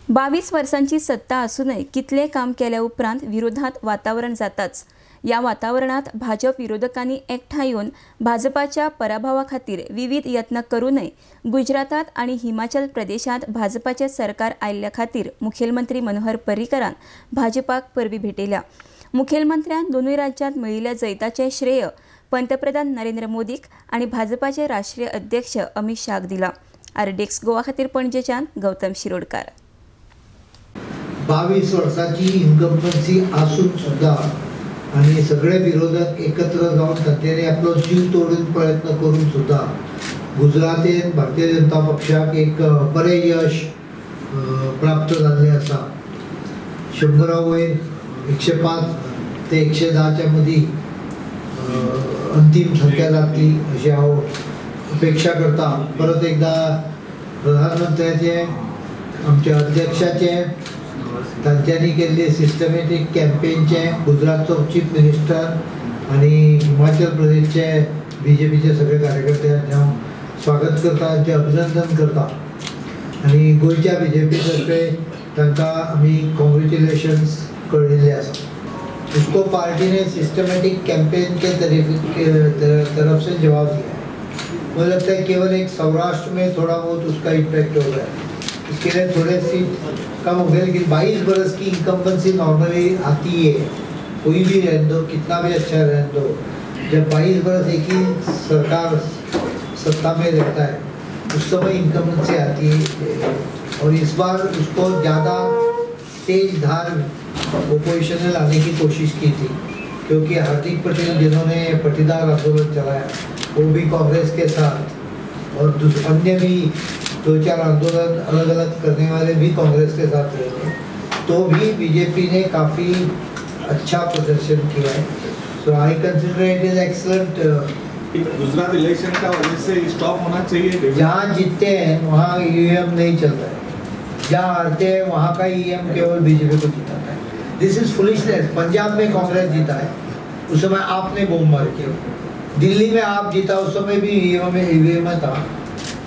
22 वर्षांची सत्ता असूनही कितले काम केल्या उपरांत विरोधात वातावरण जाताच या वातावरणात भाजप विरोधकांनी एकठांय येवन भाजपाच्या पराभवा खातीर विविध यत्न करूनय गुजरातात आणि हिमाचल प्रदेशात भाजपाचे सरकार आयिल्ल्या खातीर मुखेलमंत्री मनोहर पर्रीकरान भाजपाक परबी भेटयल्या। मुखेलमंत्र्यान दोनूय राज्यांत मेळिल्ल्या जैताचे श्रेय पंतप्रधान नरेंद्र मोदीक आणि भाजपाचे राष्ट्रीय अध्यक्ष अमित शाहक दिला। आरडेक्स गोवा खातीर पणजेच्यान गौतम शिरोडकार। 22 वर्षाची इन्कम्बन्सी असून सुद्धा आणि सगळे विरोधक एकत्र जाऊन तांच्यांनी आपलो जीव तोडून प्रयत्न करून सुद्धा गुजरातेत भारतीय जनता पक्षाक एक बरे यश प्राप्त झाले आसा। 100 वयर 105 ते 110च्या मदीं अंतिम संख्या जातली अशी हांव अपेक्षा करता। परत एकदा प्रधानमंत्र्याचे आमच्या अध्यक्षाचे तांच्यांनी केल्ले सिस्टमॅटीक कॅम्पेनचे गुजरातचो चीफ मिनिस्टर आणि हिमाचल प्रदेशचे बीजेपीचे सगळे कार्यकर्त्यांचे हांव स्वागत करता, तांचे अभिनंदन करता आणि गोंयच्या बीजेपी तर्फे तांकां आमी कॉन्ग्रेच्युलेशन्स कळयल्ले आसा। उसको पार्टी ने सिस्टमैटिक कैंपेन के तरफ से जवाब दिया है। मुझे लगता है केवल एक सौराष्ट्र में थोड़ा बहुत उसका इम्पैक्ट हो गया है, इसके लिए थोड़े सी कम हो गया। लेकिन 22 बरस की इनकम्बेंसी नॉर्मली आती है, कोई भी रहने दो, कितना भी अच्छा रहने दो, जब 22 बरस एक ही सरकार सत्ता में रहता है उस समय इनकम्बेंसी आती है। और इस बार उसको ज़्यादा तेज धार ओपोजिशन में लाने की कोशिश की थी, क्योंकि हार्दिक पटेल जिन्होंने पटीदार आंदोलन चलाया वो भी कांग्रेस के साथ और अन्य भी 2-4 आंदोलन अलग अलग करने वाले भी कांग्रेस के साथ रहे थे, तो भी बीजेपी ने काफ़ी अच्छा प्रदर्शन किया है। So I consider it is excellent. Gujarat election का वजह से स्टॉप होना चाहिए। जहाँ जीतते हैं वहाँ ईवीएम नहीं चलता है, जहाँ हारते हैं वहाँ का ईवीएम केवल बीजेपी को जिताता है। दिस इज फुलिशनेस। पंजाब में कांग्रेस जीता है, उस समय आपने बम मार के, दिल्ली में आप जीता उस समय भी ईवीएम था,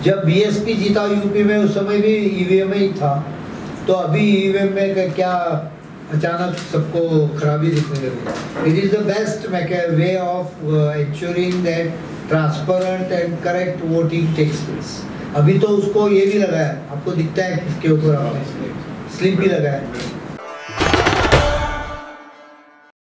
जब बीएसपी जीता यूपी में उस समय भी ईवीएम ही था, तो अभी ईवीएम में क्या अचानक सबको खराबी दिखने लगी। It is the best way of ensuring that transparent and correct voting takes place. अभी तो उसको ये भी लगा है, आपको दिखता है किसके ऊपर स्लिप भी लगा है।